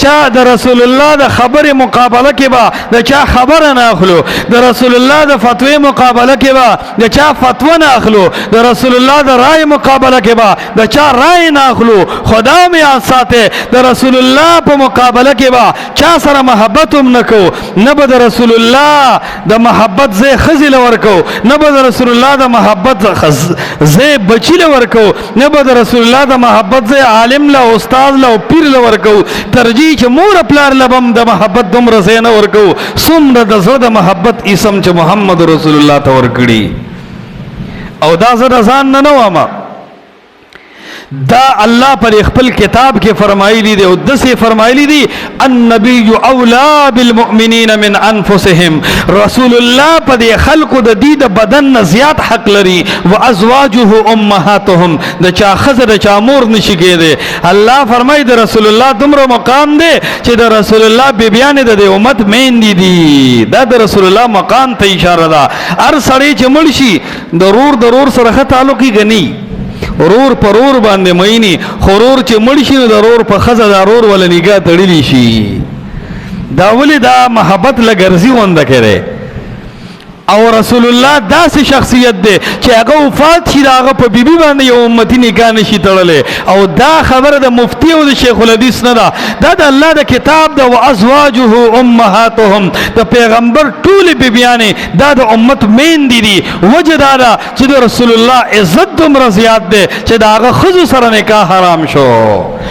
چا د رسول الله د خبر مقابله کې با د چا خبر نه اخلو د رسول الله د فتوی مقابله کې با د چا فتوا نه اخلو د رسول الله د رائے مقابله کې با د چا رائے نه اخلو خدا مې ساته د رسول الله په مقابله کې با چا سره محبت هم نکو نه به د رسول الله د محبت زې خزل ورکو نه به د رسول الله د محبت زې بچی ورکو نه به د رسول الله د محبت زې عالم له استاد له پیر له ورکو ترجیح چې مور پلار لبم د محبت دومره زین ورکو څومره د زړه د محبت اسم چې محمد رسول الله ته ورکړي او دا زه د ځان نه وایم دا الله پر خپل کتاب کې فرمایلی دی او دسه فرمایلی دی النبی اولا بالمؤمنین من انفسهم رسول الله په دې خلقو د دې د بدن نه زیات حق لري وازواجه امهاتهم د چا خزه د چا مور نشي کېده الله فرمایي د رسول الله دومره مقام دی چې د رسول الله بیبیان د امت مین دي دا د رسول الله مقام ته اشاره ده هر سړی چې مړ شي ضرور سره تعلقي غني رور پرور باندې مېنی خورور چې مړ شي د رور په خزه ضرور ول نگاه تړلی شي دا ولې دا محبت لګرځي وند کړي او رسول الله داسې شخصیت دی چې هغه وفات شي هغه په بیبي باندې یو امتی نگاه نشي تړلې او دا خبره د مفتی او د شیخ الحدیث نه ده دا د الله د کتاب د وازواجه امهاتهم د پیغمبر ټول بیبیانې دا د امت مین دي وجه دا ده چې د رسول الله عزت دومره زیات دی چې د هغه ښځو سره نکاح حرام شو